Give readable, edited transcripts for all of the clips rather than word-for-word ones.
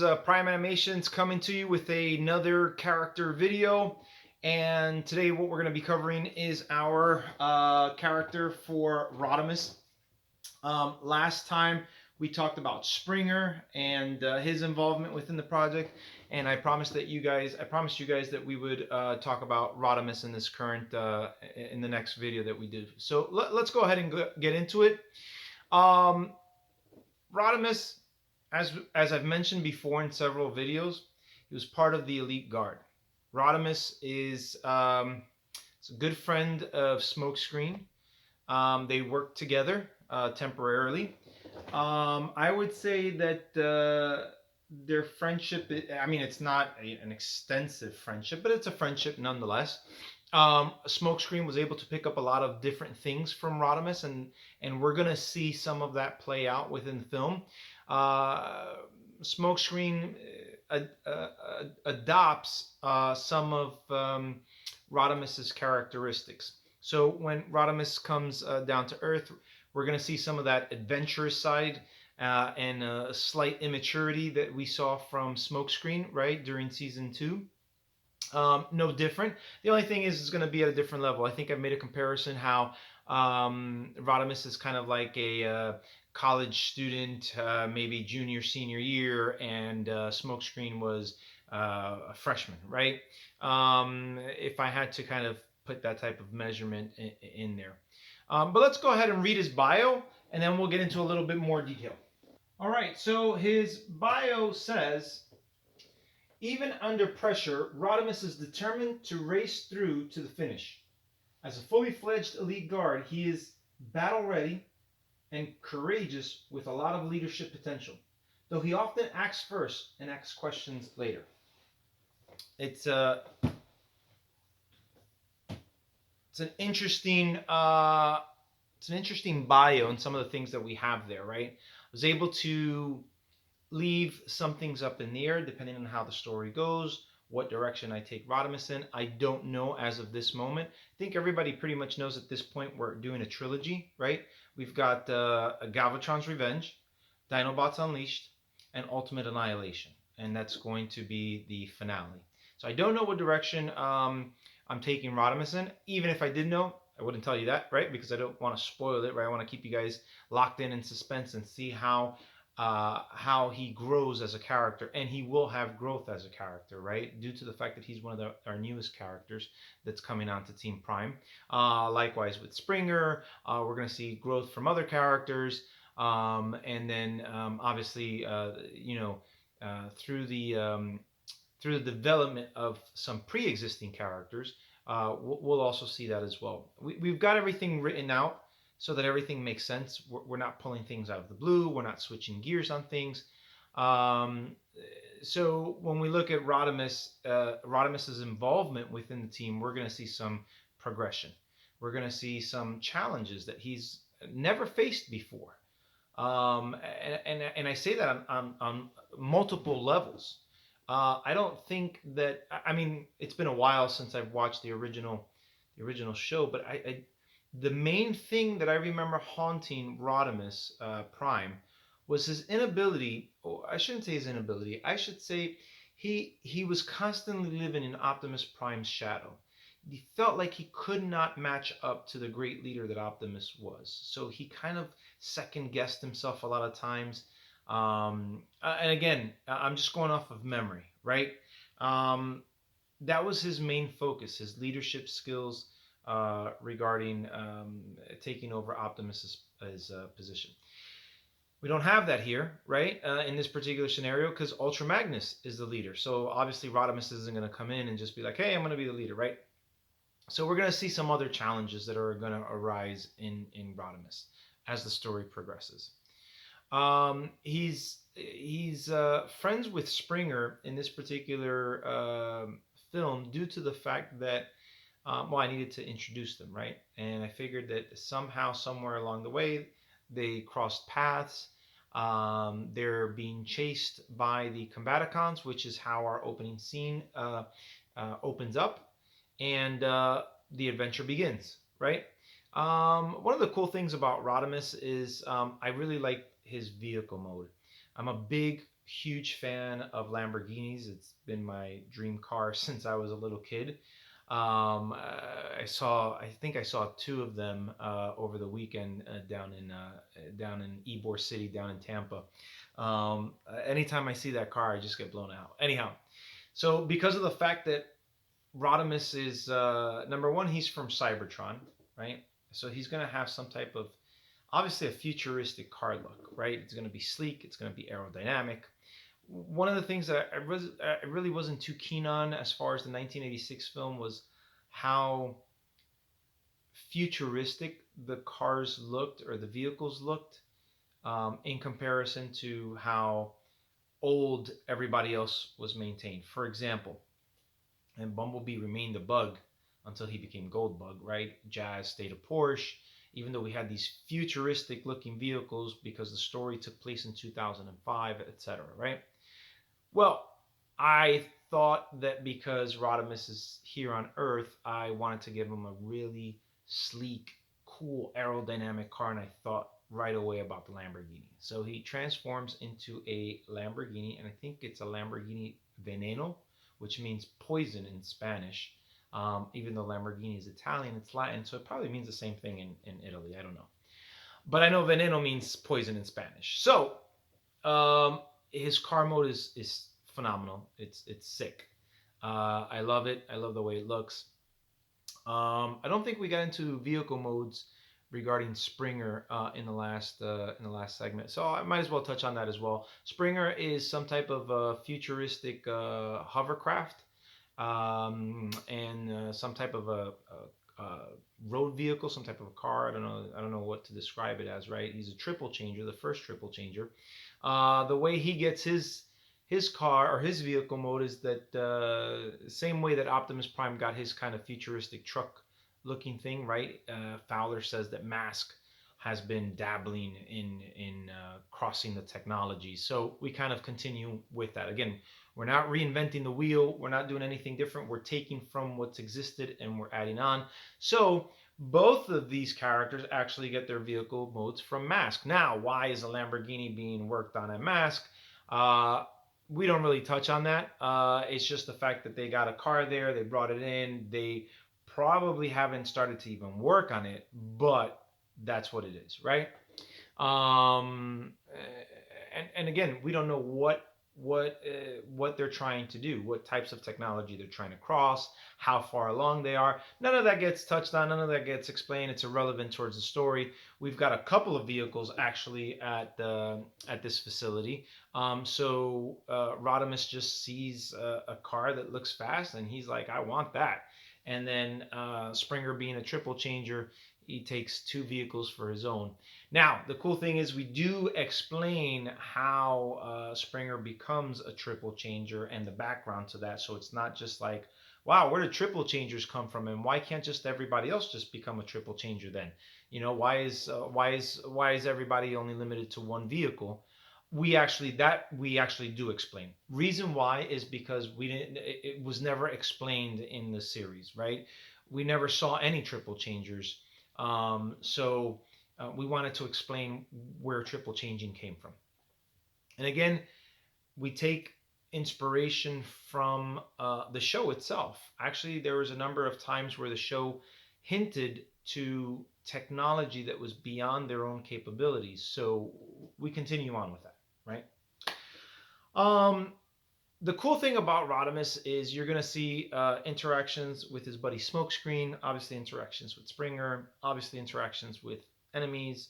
is Prime Animations coming to you with another character video. And today, what we're going to be covering is our character for Rodimus. Last time we talked about Springer and his involvement within the project, and I promised you guys that we would talk about Rodimus in this current in the next video that we do. So let's go ahead and get into it. Um, Rodimus, as I've mentioned before in several videos, he was part of the Elite Guard. Rodimus is a good friend of Smokescreen. They work together temporarily. I would say that their friendship, I mean, it's not an extensive friendship, but it's a friendship nonetheless. Smokescreen was able to pick up a lot of different things from Rodimus, and we're gonna see some of that play out within the film. Smokescreen adopts some of Rodimus's characteristics. So when Rodimus comes down to Earth, we're going to see some of that adventurous side and a slight immaturity that we saw from Smokescreen, right, during season 2. No different. The only thing is, it's going to be at a different level. I think I've made a comparison how Rodimus is kind of like a college student, maybe junior, senior year, and Smokescreen was a freshman, right? If I had to kind of put that type of measurement in there. But let's go ahead and read his bio, and then we'll get into a little bit more detail. All right, so his bio says, even under pressure, Rodimus is determined to race through to the finish. As a fully fledged elite guard, he is battle ready and courageous with a lot of leadership potential, though he often acts first and asks questions later. It's an interesting bio and some of the things that we have there, right? I was able to leave some things up in the air depending on how the story goes, what direction I take Rodimus in. I don't know as of this moment. I think everybody pretty much knows at this point we're doing a trilogy, right? We've got Galvatron's Revenge, Dinobots Unleashed, and Ultimate Annihilation, and that's going to be the finale. So I don't know what direction I'm taking Rodimus in. Even if I did know, I wouldn't tell you that, right? Because I don't want to spoil it, right? I want to keep you guys locked in suspense and see how he grows as a character, and he will have growth as a character, right? Due to the fact that he's one of our newest characters that's coming onto Team Prime. Likewise with Springer, we're going to see growth from other characters, and then obviously, through the development of some pre-existing characters, we'll also see that as well. We've got everything written out so that everything makes sense. We're not pulling things out of the blue. We're not switching gears on things. So when we look at Rodimus's involvement within the team, we're going to see some progression. We're going to see some challenges that he's never faced before. And I say that on multiple levels. I don't think that, I mean, it's been a while since I've watched the original show, but the main thing that I remember haunting Rodimus Prime was his inability, or I shouldn't say his inability, I should say he was constantly living in Optimus Prime's shadow. He felt like he could not match up to the great leader that Optimus was. So he kind of second guessed himself a lot of times. And again, I'm just going off of memory, right? That was his main focus, his leadership skills regarding taking over Optimus's position. We don't have that here, right? In this particular scenario, because Ultra Magnus is the leader. So obviously Rodimus isn't going to come in and just be like, hey, I'm going to be the leader, right? So we're going to see some other challenges that are going to arise in Rodimus as the story progresses. He's friends with Springer in this particular film due to the fact that I needed to introduce them, right? And I figured that somehow, somewhere along the way, they crossed paths. They're being chased by the Combaticons, which is how our opening scene opens up, and the adventure begins, right? One of the cool things about Rodimus is I really like his vehicle mode. I'm a big, huge fan of Lamborghinis. It's been my dream car since I was a little kid. I think I saw two of them over the weekend down in Ybor City, down in Tampa. Anytime I see that car, I just get blown out. Anyhow, so because of the fact that Rodimus is number one, he's from Cybertron, right? So he's gonna have some type of obviously a futuristic car look, right? It's gonna be sleek, it's gonna be aerodynamic. One of the things that I really wasn't too keen on as far as the 1986 film was how futuristic the cars looked or the vehicles looked in comparison to how old everybody else was maintained. For example, and Bumblebee remained a bug until he became Goldbug, right? Jazz stayed a Porsche, even though we had these futuristic looking vehicles because the story took place in 2005, etc., right? Well, I thought that because Rodimus is here on Earth, I wanted to give him a really sleek, cool, aerodynamic car, and I thought right away about the Lamborghini. So he transforms into a Lamborghini, and I think it's a Lamborghini Veneno, which means poison in Spanish. Even though Lamborghini is Italian, it's Latin, so it probably means the same thing in Italy. I don't know. But I know Veneno means poison in Spanish. So his car mode is phenomenal. It's sick. I love it. I love the way it looks. I don't think we got into vehicle modes regarding Springer in the last segment, so I might as well touch on that as well. Springer is some type of futuristic hovercraft and some type of a road vehicle, some type of a car. I don't know. I don't know what to describe it as. Right? He's a triple changer, the first triple changer. The way he gets his car or his vehicle mode is that same way that Optimus Prime got his kind of futuristic truck looking thing, right? Fowler says that Mask has been dabbling in crossing the technology, so we kind of continue with that. Again, we're not reinventing the wheel. We're not doing anything different. We're taking from what's existed and we're adding on. So both of these characters actually get their vehicle modes from Mask. Now, why is a Lamborghini being worked on at Mask? We don't really touch on that. It's just the fact that they got a car there, they brought it in, they probably haven't started to even work on it, but that's what it is, right? Um, and again, we don't know what they're trying to do, what types of technology they're trying to cross, how far along they are. None of that gets touched on. None of that gets explained. It's irrelevant towards the story. We've got a couple of vehicles actually at this facility. Rodimus just sees a car that looks fast, and he's like, "I want that." And then Springer, being a triple changer, he takes two vehicles for his own. Now, the cool thing is we do explain how Springer becomes a triple changer and the background to that. So it's not just like, wow, where did triple changers come from, and why can't just everybody else just become a triple changer then? You know, why is everybody only limited to one vehicle? We actually do explain. Reason why is because we didn't. It was never explained in the series, right? We never saw any triple changers. So we wanted to explain where triple changing came from. And again, we take inspiration from the show itself. Actually, there was a number of times where the show hinted to technology that was beyond their own capabilities. So we continue on with that, right? Um, the cool thing about Rodimus is you're going to see interactions with his buddy Smokescreen, obviously interactions with Springer, obviously interactions with enemies,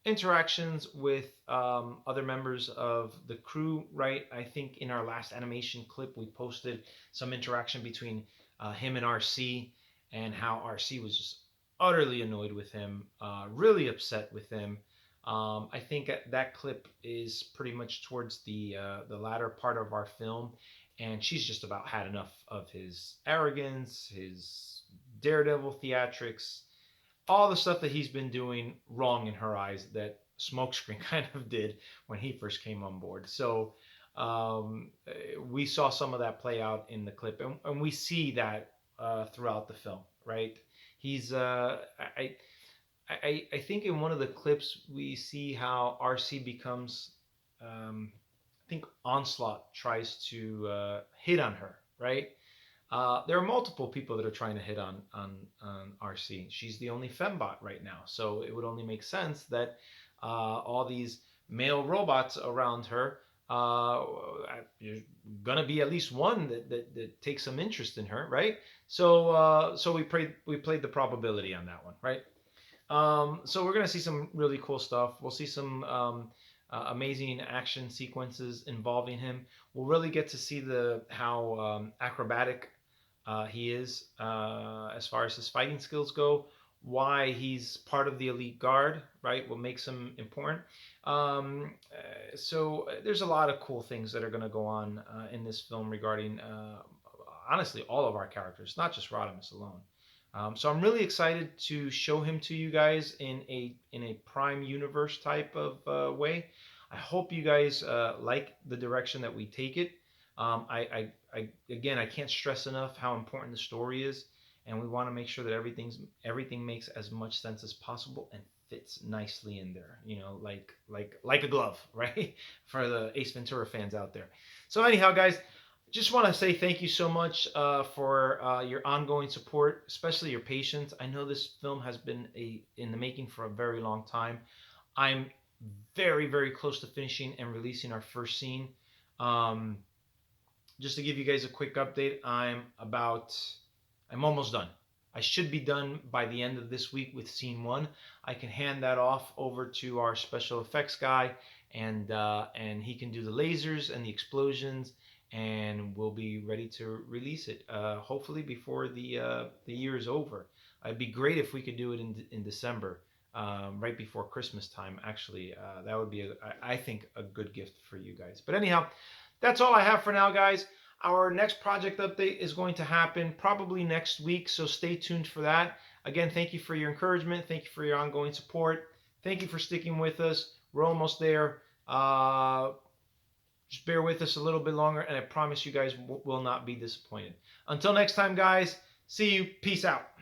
interactions with other members of the crew, right? I think in our last animation clip, we posted some interaction between him and RC, and how RC was just utterly annoyed with him, really upset with him. I think that clip is pretty much towards the latter part of our film, and she's just about had enough of his arrogance, his daredevil theatrics, all the stuff that he's been doing wrong in her eyes that Smokescreen kind of did when he first came on board. So we saw some of that play out in the clip, and we see that throughout the film, right? He's I think in one of the clips we see how RC becomes think Onslaught tries to hit on her, right? There are multiple people that are trying to hit on RC. She's the only fembot right now, so it would only make sense that all these male robots around her, you're gonna be at least one that takes some interest in her, right? So we played the probability on that one, right? So we're gonna see some really cool stuff. We'll see some amazing action sequences involving him. We'll really get to see the how acrobatic he is as far as his fighting skills go. Why he's part of the elite guard, right? What makes him important. So there's a lot of cool things that are going to go on in this film regarding, honestly, all of our characters, not just Rodimus alone. So I'm really excited to show him to you guys in a Prime Universe type of way. I hope you guys like the direction that we take it. Again, I can't stress enough how important the story is, and we want to make sure that everything makes as much sense as possible and fits nicely in there. You know, like a glove, right? For the Ace Ventura fans out there. So anyhow, guys, just want to say thank you so much for your ongoing support, especially your patience. I know this film has been in the making for a very long time. I'm very, very close to finishing and releasing our first scene. Um, just to give you guys a quick update, I'm almost done. I should be done by the end of this week with scene one. I can hand that off over to our special effects guy, and he can do the lasers and the explosions, and we'll be ready to release it. Hopefully before the year is over. It'd be great if we could do it in December, right before Christmas time. Actually, that would be I think a good gift for you guys. But anyhow, that's all I have for now, guys. Our next project update is going to happen probably next week, so stay tuned for that. Again, thank you for your encouragement. Thank you for your ongoing support. Thank you for sticking with us. We're almost there. Just bear with us a little bit longer, and I promise you guys will not be disappointed. Until next time, guys, see you. Peace out.